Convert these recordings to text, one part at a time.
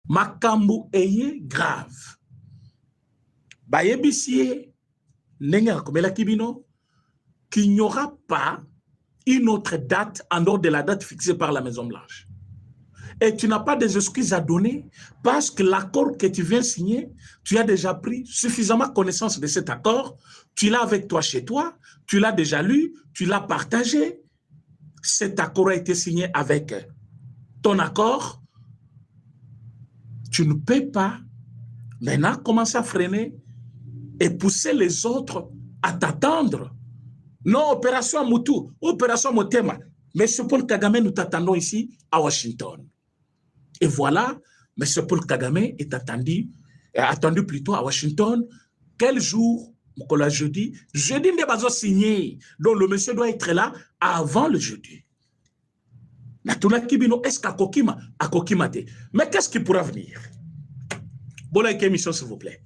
makambo eye grave. Bayebisie, nenga komela kibino, qu'il n'y aura pas une autre date en dehors de la date fixée par la Maison Blanche. Et tu n'as pas des excuses à donner parce que l'accord que tu viens signer, tu as déjà pris suffisamment connaissance de cet accord, tu l'as avec toi chez toi, tu l'as déjà lu, tu l'as partagé. Cet accord a été signé avec ton accord. Tu ne peux pas maintenant commencer à freiner et pousser les autres à t'attendre. Non, opération Moutou, opération Motema. M. Paul Kagame, nous t'attendons ici à Washington. Et voilà, M. Paul Kagame est attendu plutôt à Washington. Quel jour? Jeudi. Jeudi, il n'est signé. Donc le monsieur doit être là avant le jeudi. Est-ce qu'à Kokima? À Kokima. Mais qu'est-ce qui pourra venir? Bon, émission, s'il vous plaît.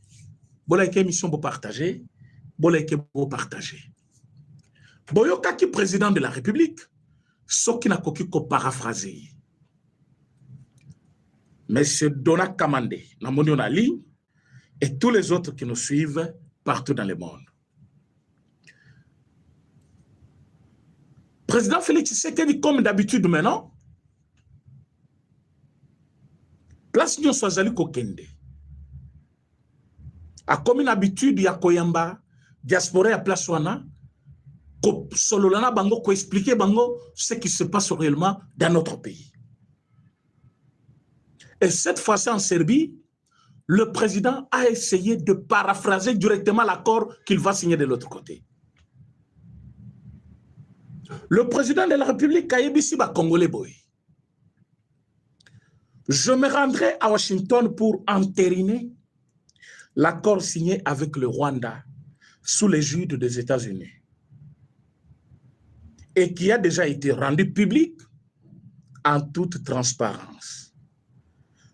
Bon, émission, vous partagez. Bon, vous partagez. Boyoka qui président de la République, ce qui n'a qu'au paraphraser. Monsieur Dona Kamande, Namonio Ali, et tous les autres qui nous suivent partout dans le monde. Président Félix Tshisekedi, comme d'habitude maintenant, place Nyon Swazali Kokende. A comme une habitude, ya Koyamba, diaspora à place Wana, ko sololana bango, ko expliquer bango ce qui se passe réellement dans notre pays. Et cette fois-ci en Serbie, le président a essayé de paraphraser directement l'accord qu'il va signer de l'autre côté. Le président de la République, Kayebisi ba Congolais boy. Je me rendrai à Washington pour entériner l'accord signé avec le Rwanda sous l'égide des États-Unis et qui a déjà été rendu public en toute transparence.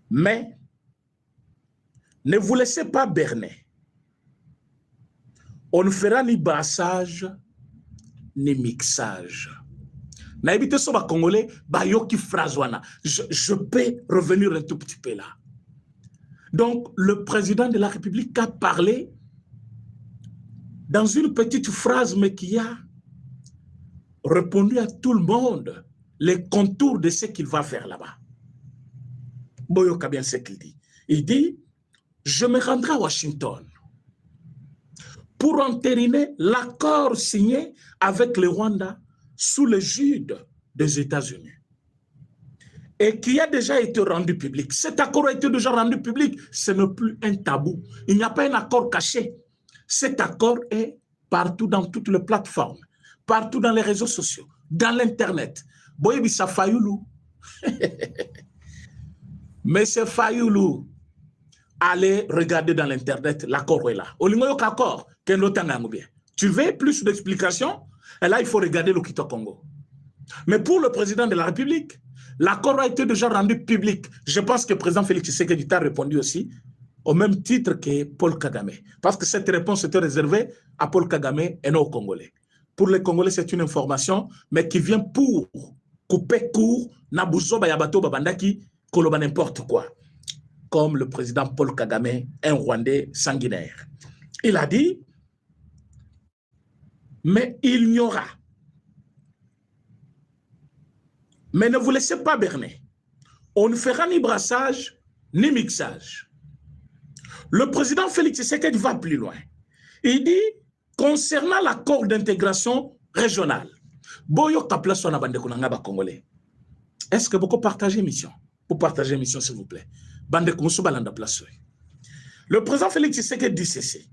Mais ne vous laissez pas berner. On ne fera ni brassage ni mixage. Naïbité soba congolais, bayoki frazwana. Je peux revenir un tout petit peu là. Donc, le président de la République a parlé dans une petite phrase, mais qui a répondu à tout le monde les contours de ce qu'il va faire là-bas. Boyoka bien ce qu'il dit. Il dit, je me rendrai à Washington pour entériner l'accord signé avec le Rwanda sous l'égide des États-Unis et qui a déjà été rendu public. Cet accord a été déjà rendu public. Ce n'est plus un tabou. Il n'y a pas un accord caché. Cet accord est partout dans toutes les plateformes, partout dans les réseaux sociaux, dans l'Internet. Boyebisa Fayoulou. Mais c'est Fayoulou. Allez regarder dans l'Internet, l'accord est là. Tu veux plus d'explications? Et là, il faut regarder le Quito Congo. Mais pour le président de la République, l'accord a été déjà rendu public. Je pense que le président Félix Tshisekedi a répondu aussi au même titre que Paul Kagame. Parce que cette réponse était réservée à Paul Kagame et non aux Congolais. Pour les Congolais, c'est une information, mais qui vient pour couper court, Nabouzo Bayabato Babandaki, Koloba n'importe quoi. Comme le président Paul Kagame, un Rwandais sanguinaire. Il a dit, mais il n'y aura. Mais ne vous laissez pas berner. On ne fera ni brassage, ni mixage. Le président Félix Tshisekedi va plus loin. Il dit, concernant l'accord d'intégration régionale, est-ce que vous partagez mission? Pour partager mission, s'il vous plaît. Le président Félix Tshisekedi dit ceci.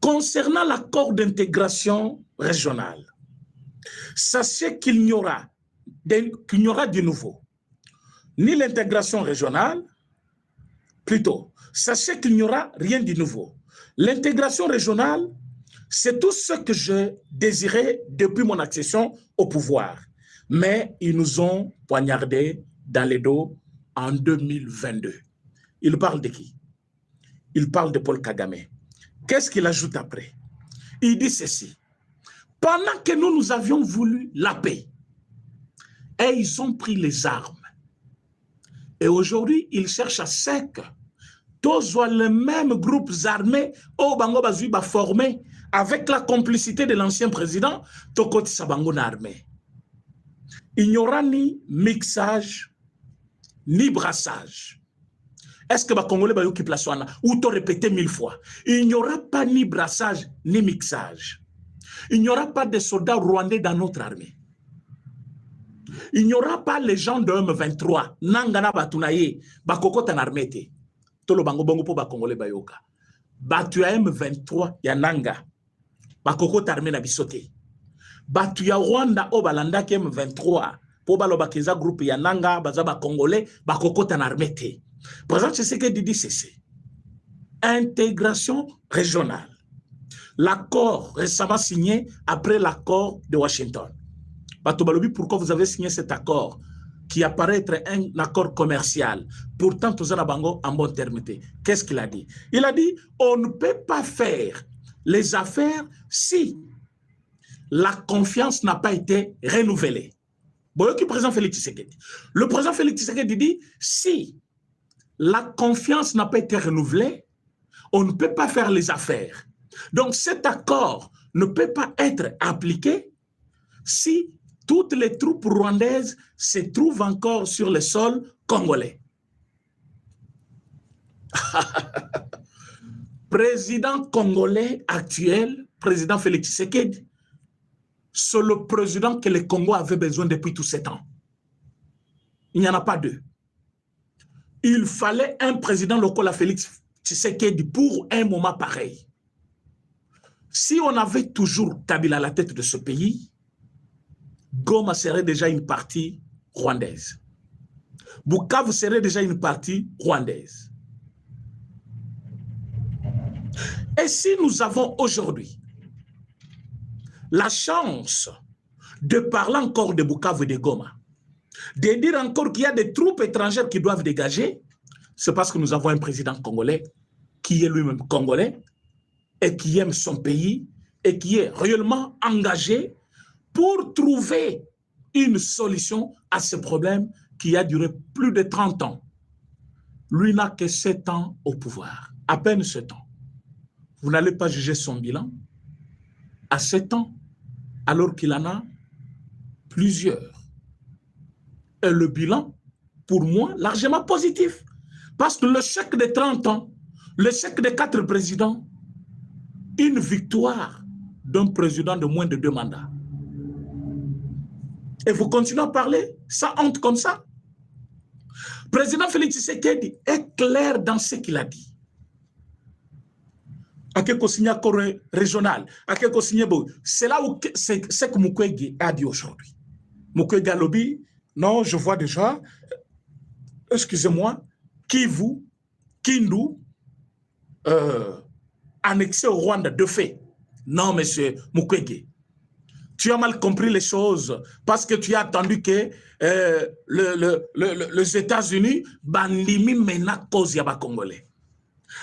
Concernant l'accord d'intégration régionale, sachez qu'il n'y aura de nouveau ni l'intégration régionale, plutôt, sachez qu'il n'y aura rien de nouveau. L'intégration régionale, c'est tout ce que je désirais depuis mon accession au pouvoir. Mais ils nous ont poignardé dans les dos en 2022. Il parle de qui? Il parle de Paul Kagame. Qu'est-ce qu'il ajoute après? Il dit ceci. Pendant que nous avions voulu la paix, et ils ont pris les armes. Et aujourd'hui, il cherche à sec. Tous les mêmes groupes armés, au Bango Bazui va former avec la complicité de l'ancien président, Tokoti Sabango armée. Il n'y aura ni mixage, ni brassage. Est-ce que les Congolais vont occuper la soie ou t'ont répété 1000 fois? Il n'y aura pas ni brassage, ni mixage. Il n'y aura pas de soldats rwandais dans notre armée. Il n'y aura pas les gens de M23. Nangana Batunaye, Bakoko tan armée. Tolo bango bongo po ba Congolais bayoka. Batu ya M23 ya Nanga. Bakoko tarmé na bisote. Batu ya Rwanda o balanda ki M23 po baloba keza groupe ya Nanga baza ba Congolais bakoko tan armée. Président Tshisekedi dit ceci. Intégration régionale. L'accord récemment signé après l'accord de Washington. Batobalobi, pourquoi vous avez signé cet accord qui apparaît être un accord commercial? Pourtant, tout ça en bon terme. Qu'est-ce qu'il a dit? Il a dit, on ne peut pas faire les affaires si la confiance n'a pas été renouvelée. Bon, le président Félix Tshisekedi. Le président Félix Tshisekedi dit, si la confiance n'a pas été renouvelée, on ne peut pas faire les affaires. Donc cet accord ne peut pas être appliqué si toutes les troupes rwandaises se trouvent encore sur le sol congolais. Président congolais actuel, président Félix Tshisekedi, c'est le président que le Congo avait besoin depuis tous ces temps. Il n'y en a pas deux. Il fallait un président local à Félix Tshisekedi pour un moment pareil. Si on avait toujours Kabila à la tête de ce pays, Goma serait déjà une partie rwandaise. Bukavu serait déjà une partie rwandaise. Et si nous avons aujourd'hui la chance de parler encore de Bukavu et de Goma, de dire encore qu'il y a des troupes étrangères qui doivent dégager, c'est parce que nous avons un président congolais qui est lui-même congolais et qui aime son pays et qui est réellement engagé pour trouver une solution à ce problème qui a duré plus de 30 ans. Lui n'a que 7 ans au pouvoir, à peine 7 ans. Vous n'allez pas juger son bilan à 7 ans, alors qu'il en a plusieurs. Et le bilan, pour moi, largement positif. Parce que le chèque de 30 ans, le chèque de 4 présidents, une victoire d'un président de moins de 2 mandats. Et vous continuez à parler sans honte comme ça. Président Félix Tshisekedi est clair dans ce qu'il a dit. Régional, c'est là où c'est que Mukwege a dit aujourd'hui. Mukwege a lobby, non, je vois déjà, excusez-moi, Kivu, Kindu, annexé au Rwanda de fait. Non, monsieur Mukwege, tu as mal compris les choses parce que tu as attendu que les États-Unis bandimi mena cause yaba congolais.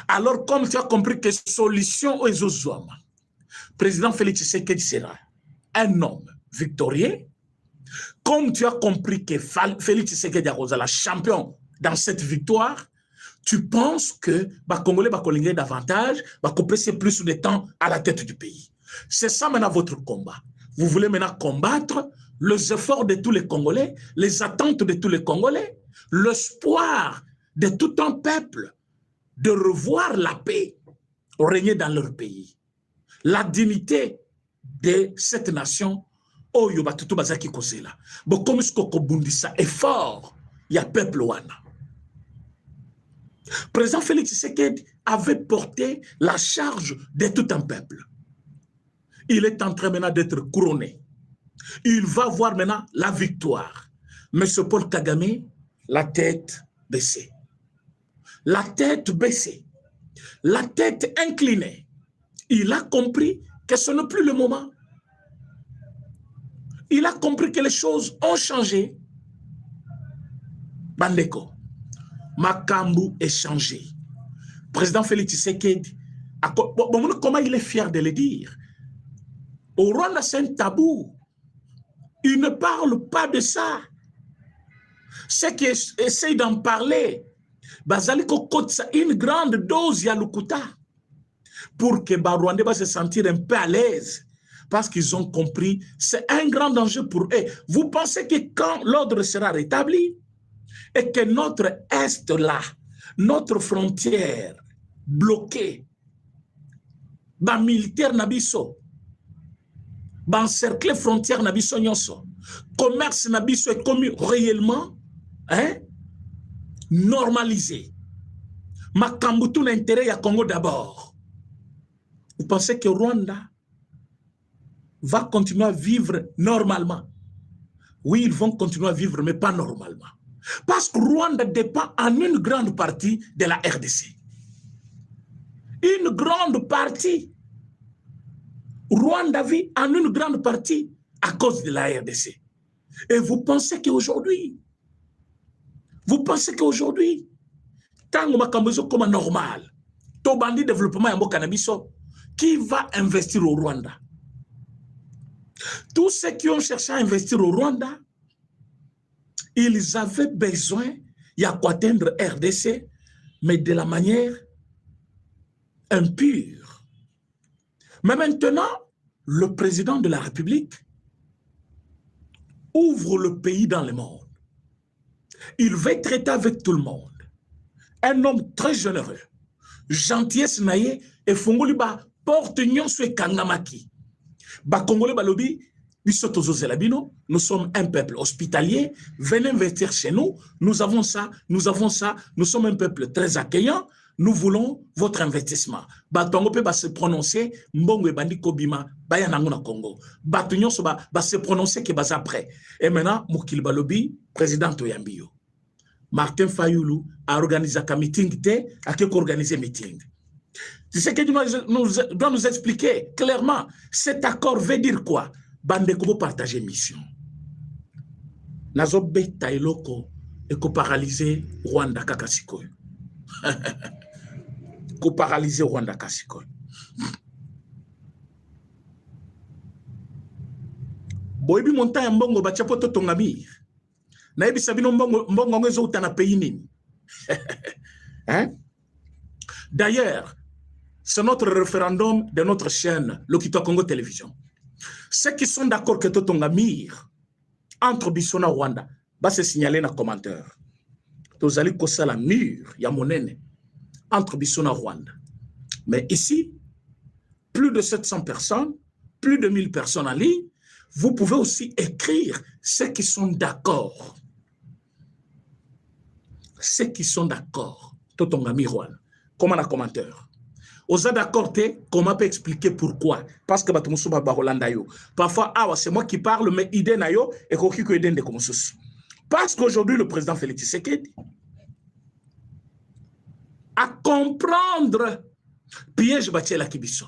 Alors, comme tu as compris que solution aux Zouama, président Félix Tshisekedi sera un homme victorieux, comme tu as compris que Félix Tshisekedi est la champion dans cette victoire, tu penses que les Congolais vont coller davantage, vont passer plus de temps à la tête du pays. C'est ça maintenant votre combat. Vous voulez maintenant combattre les efforts de tous les Congolais, les attentes de tous les Congolais, l'espoir de tout un peuple de revoir la paix régner dans leur pays. La dignité de cette nation, oh yoba tutu bazaki kozela. Bon comme ce qu'on bundisa est fort, il y a peuple wana. Président Félix Tshisekedi avait porté la charge de tout un peuple. Il est en train maintenant d'être couronné. Il va voir maintenant la victoire. Monsieur Paul Kagame, la tête baissée. La tête baissée. La tête inclinée. Il a compris que ce n'est plus le moment. Il a compris que les choses ont changé. Bandeko, Makambu est changé. Président Félix Tshisekedi, comment il est fier de le dire? Au Rwanda, c'est un tabou. Il ne parle pas de ça. Ceux qui essayent d'en parler, bazali ko kotsa une grande dose ya lukuta pour que les Rwandais va se sentir un peu à l'aise. Parce qu'ils ont compris, c'est un grand danger pour eux. Vous pensez que quand l'ordre sera rétabli et que notre Est là, notre frontière bloquée, ba militaire nabiso, ba encercler frontière nabiso nyonso, commerce nabiso est commis réellement normalisé. Makambutu l'intérêt ya Congo d'abord. Vous pensez que Rwanda va continuer à vivre normalement? Oui, ils vont continuer à vivre, mais pas normalement. Parce que Rwanda dépend en une grande partie de la RDC. Une grande partie. Rwanda vit en une grande partie à cause de la RDC. Et vous pensez qu'aujourd'hui, tant que comme normal, tout bandit développement et cannabis, qui va investir au Rwanda? Tous ceux qui ont cherché à investir au Rwanda, ils avaient besoin, il y a quoi atteindre RDC, mais de la manière impure. Mais maintenant, le président de la République ouvre le pays dans le monde. Il veut traiter avec tout le monde. Un homme très généreux, gentillesse naïe, et fongoli ba porte nyon sou kangamaki. Ba Congolais balobi, nous sommes un peuple hospitalier, venez investir chez nous, nous avons ça, nous sommes un peuple très accueillant, nous voulons votre investissement. Batongo pe ba se prononcer, mbongo e bandi kobima, baya nango na Congo. Batunyo so ba se prononcer ke baza prêt. Et maintenant, Mokili balobi, président Toyambio. Martin Fayoulou a organisé un meeting, a organisé un meeting. Tu sais que doit nous expliquer clairement, cet accord veut dire quoi? Bande kobo partager mission. Nazo beta eloko et ko paralyser Rwanda kakasikoy. Ko paralyser Rwanda kasikoy. Boyebi montagne mbongo ba chapoto tongami. Na yebi sabino mbongo ngezo utana pays nini. Hein? D'ailleurs, c'est notre référendum de notre chaîne, Lokito Congo Télévision. Ceux qui sont d'accord que Totonga mire entre Bissona et Rwanda, va se signaler dans les commentaires. Tozali kosala mur, ya monene, entre Bissona et Rwanda. Mais ici, plus de 700 personnes, plus de 1000 personnes en ligne, vous pouvez aussi écrire ceux qui sont d'accord. Ceux qui sont d'accord. Totonga mire Rwanda. Comme un commentaire. Osa d'accord, comment peut expliquer pourquoi? Parce que parfois, c'est moi qui parle, mais idée nayo et koki ko idée de comme parce qu'aujourd'hui, le président Félix Tshisekedi à comprendre piège Batiela Kibiso.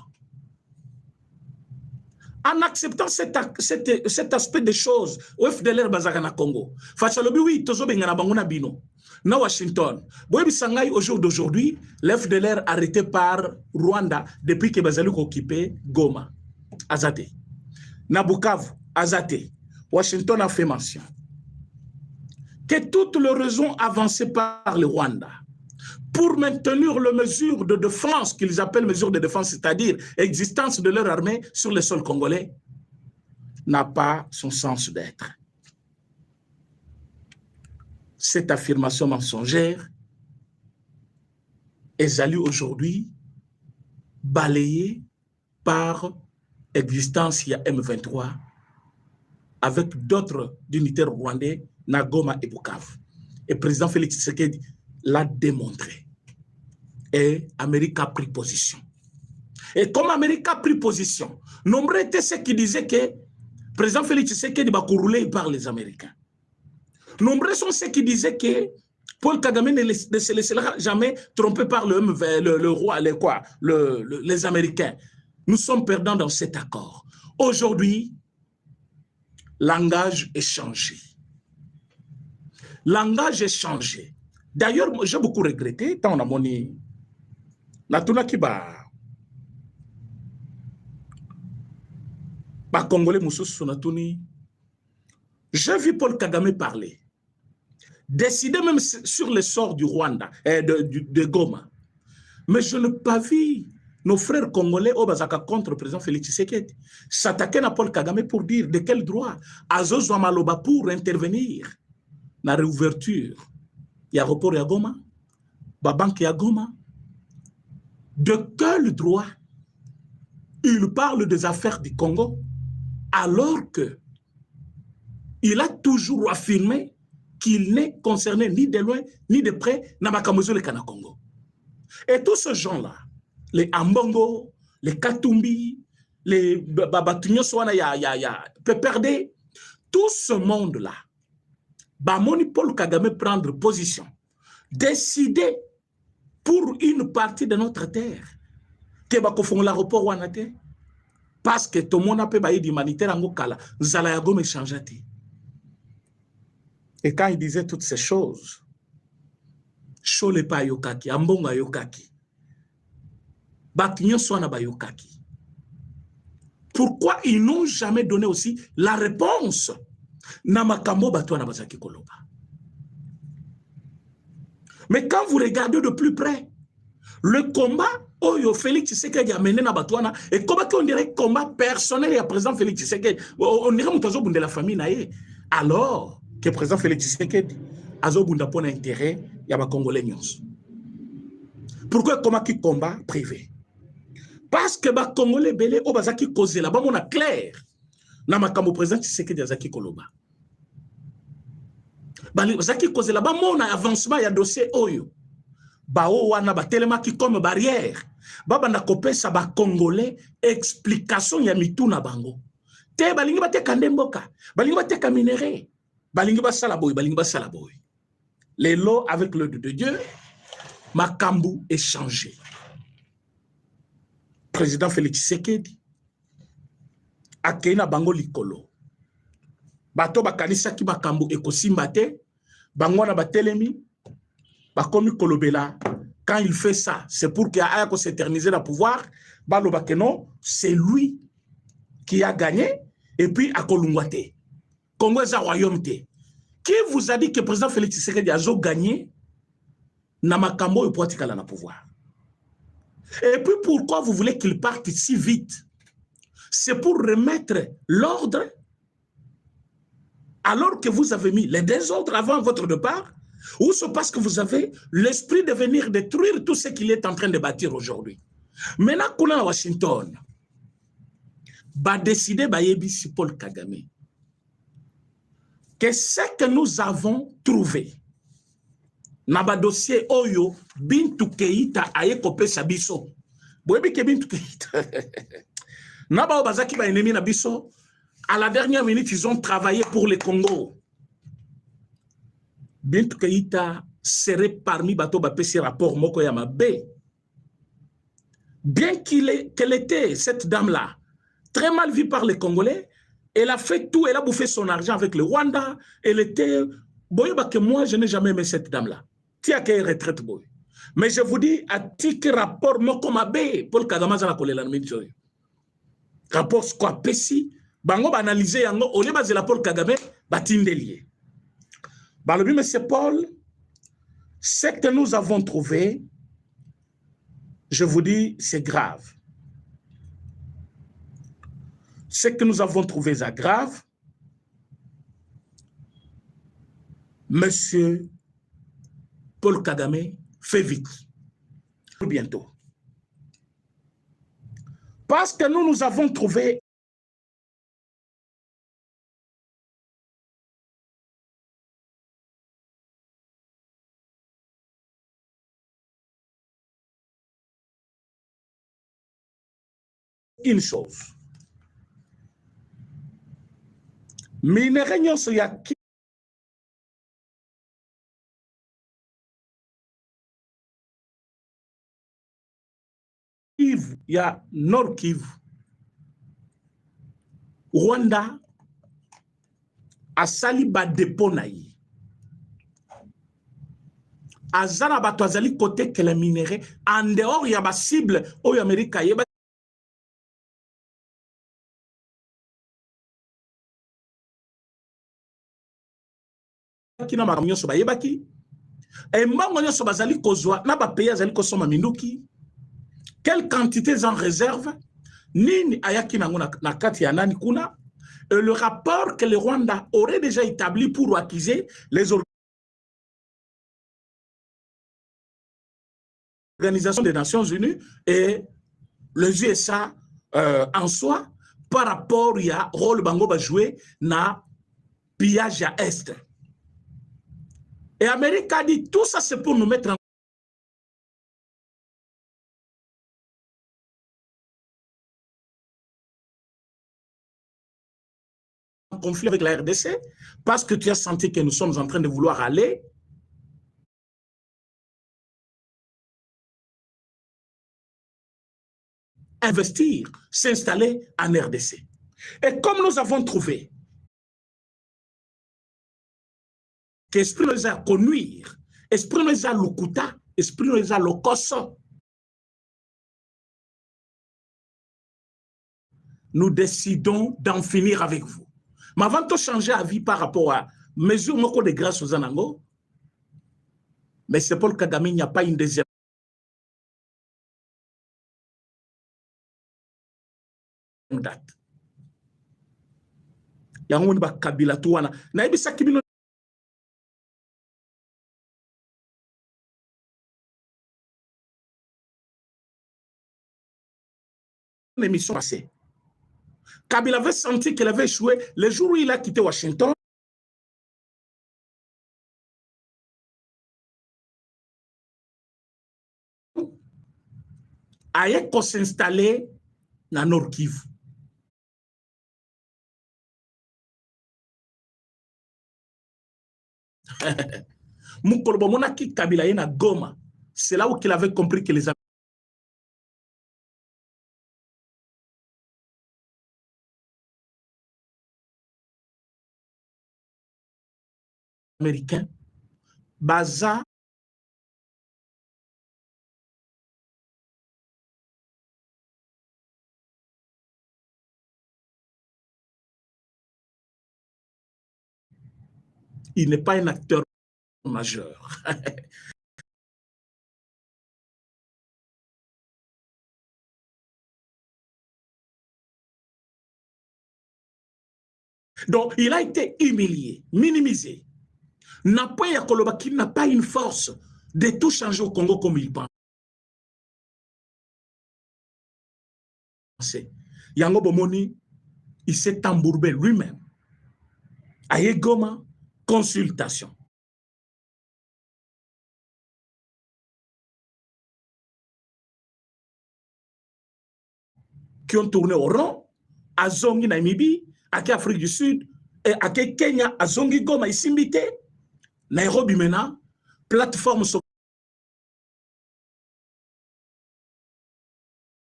En acceptant cet aspect des choses, au FDLR Bazakana Congo, Fachalobi, oui, Tozo Bengana Bangona Bino. Na Washington. Au jour d'aujourd'hui, l'FDLR arrêté par Rwanda depuis que Bazali occupé Goma, Azate. Na Bukavu, Azate. Washington a fait mention que toutes les raisons avancées par le Rwanda pour maintenir les mesures de défense qu'ils appellent mesures de défense, c'est-à-dire existence de leur armée sur le sol congolais, n'a pas son sens d'être. Cette affirmation mensongère est allée aujourd'hui balayée par l'existence il y a M23 avec d'autres dignitaires rwandais, Nagoma et Bukavu. Et le président Félix Tshisekedi l'a démontré. Et l'Amérique a pris position. Et comme l'Amérique a pris position, nombreux étaient ceux qui disaient que le président Félix Tshisekedi va rouler par les Américains. Nombreux sont ceux qui disaient que Paul Kagame ne se laissera jamais tromper par le roi, les Américains. Nous sommes perdants dans cet accord. Aujourd'hui, langage est changé. Langage est changé. D'ailleurs, j'ai beaucoup regretté, tant on a moni. Natuna Kiba. Congolais Moussous Sonatuni. J'ai vu Paul Kagame parler. décider même sur le sort du Rwanda, de Goma. Mais je n'ai pas vu nos frères congolais au Bazaka contre le président Félix Tshisekedi s'attaquer à Paul Kagame pour dire de quel droit Azozo Maloba pour intervenir dans la réouverture. Il y a report à Goma, la banque à Goma. De quel droit il parle des affaires du Congo alors que il a toujours affirmé qu'il n'est concerné ni de loin ni de près dans le Congo. Et tous ces gens-là, les Ambongo, les Katumbi, les Babatunyo Swana, Peperde, tout ce monde-là, Bamoni Paul Kagame prendre position, décider pour une partie de notre terre, que Bakofon l'aéroport Wanate, parce que tout le monde a pu bailler d'humanitaire en Okala, Zalayagome changeati. Et quand il disait toutes ces choses, Chole pa yokaki, Ambonga yokaki, Batunyo Swana ba yokaki. Pourquoi ils n'ont jamais donné aussi la réponse Namakambo Batouana Bazaki Koloba. Mais quand vous regardez de plus près, le combat Oyo Félix Tshisekedi a mené na Batouana, et comment on dirait combat personnel et à président Félix Tshisekedi, on dirait Moutazo de la famille naïe. Alors que président Félix Tshisekedi a Zobunda pour intérêt, il y a des Congolais. Pourquoi comment qui combat privé? Parce que les Congolais belé au bazaki cause là-bas, on a clair. Na makambo président Tshisekedi azaki koloba. Bazaki cause là-bas, mon avancement ya dossier oyo. Bao wana ba telema ki comme barrière. Baba na kopesa ba Congolais explication ya mitu na bango. Te balingi ba te kandemboka, balingi ba te kaminere, balingi ba salaboy, balingi ba salaboy. Les lots avec l'œil de Dieu, makambu est changé. Président Félix Tshisekedi akena bango likolo bato bakanisa ki makambo ekosimba te bango na batelemi bakomi kolobela quand il fait ça c'est pour qu'il aya ko s'éterniser le pouvoir baloba que non c'est lui qui a gagné et puis akolungwa te Congo est un royaume te. Qui vous a dit que le président Félix Tshisekedi a gagné na makambo pour tikala na pouvoir? Et puis pourquoi vous voulez qu'il parte si vite? C'est pour remettre l'ordre alors que vous avez mis les désordres avant votre départ, ou c'est parce que vous avez l'esprit de venir détruire tout ce qu'il est en train de bâtir aujourd'hui. Maintenant qu'on est à Washington, va décider si Paul Kagame que ce que nous avons trouvé Naba dossier Oyo, Bintou Keïta aye kopé sabiso. Boyebi ke Bintou Keïta. Naba Obazaki ba ennemi na biso. À la dernière minute, ils ont travaillé pour le Congo. Bintou Keïta serait parmi bateau bapesi rapport Moko Yamabe. Bien qu'elle était, cette dame-là, très mal vue par les Congolais, elle a fait tout, elle a bouffé son argent avec le Rwanda. Elle était. Boyeba que moi, je n'ai jamais aimé cette dame-là. Retraite boy. Mais je vous dis, à titre rapport, Mokomabe, Paul Kagame a collé la même chose. Rapport quoi Pessi, Bango va analyser yango, au lieu de la Paul Kagame, batindelier. Balobi, monsieur Paul, ce que nous avons trouvé, je vous dis, c'est grave. Ce que nous avons trouvé, c'est grave. Monsieur Paul Kagame, fait vite. Bientôt. Parce que nous avons trouvé une chose. Minerais sur ya Kivu, il y a Nord Kivu. Rwanda a sali ba dépôt naï. Azana bato azali côté que les minéraux en dehors il y a ba cible au Amérique yeba qui na makamyo so bayebaki et mbango so bazali kozwa na ba pays azali kosoma minduki quelle quantité en réserve nini ayaki nango na kati ya nani kuna et le rapport que le Rwanda aurait déjà établi pour accuser les organisations des Nations Unies et les USA en soi par rapport à rôle bango ba jouer na pillage à Est. Et Amérique a dit tout ça c'est pour nous mettre en conflit avec la RDC parce que tu as senti que nous sommes en train de vouloir aller investir, s'installer en RDC. Et comme nous avons trouvé qu'esprit nous a connuire, esprit nous a lokuta, esprit nous a lokoso, nous décidons d'en finir avec vous. Mais avant de changer d'avis par rapport à mesure de grâce aux Anango, mais c'est Paul Kagame, il n'y a pas une deuxième date. Il y a un Kabila Touana. Naïbisa Kibino l'émission passée. Kabila avait senti qu'il avait échoué le jour où il a quitté Washington. Aïe qu'on s'installer dans Nord Kivu. Mukolobo monaki Kabila na Goma. C'est là où il avait compris que les Américains baza il n'est pas un acteur majeur. Donc, il a été humilié, minimisé. N'a pas une force de tout changer au Congo comme il pense. Yango Bomoni, il s'est embourbé lui-même. Aye Goma, consultation. Qui ont tourné au rond, à Zongi Namibie, à Afrique du Sud, et à Kenya, à Zongi Goma, ici Mbité, Nairobi maintenant, plateforme sur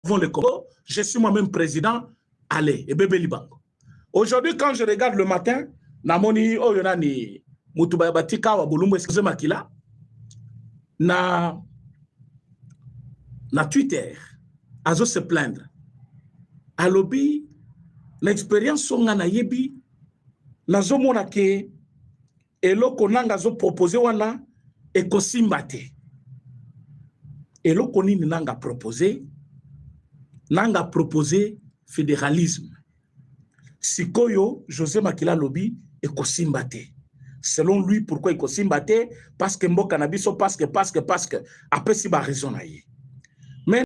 le Congo, je suis moi-même président, allez, et bébé Libango. Aujourd'hui, quand je regarde le matin, Namoni, oh, yonani, Mutuba Batika, Wabulumbo, excusez-moi, Kila, na Twitter, azo se plaindre. À lobby, l'expérience songa na yebi, nazo monake, et loko nanga zo proposé wana, et kosimbate. Et loko nini nanga proposé fédéralisme. Sikoyo, José Makila lobby, et kosimbate. Selon lui, pourquoi il kosimbate? Parce que mboka nabiso, parce que, après si ba raison na ye.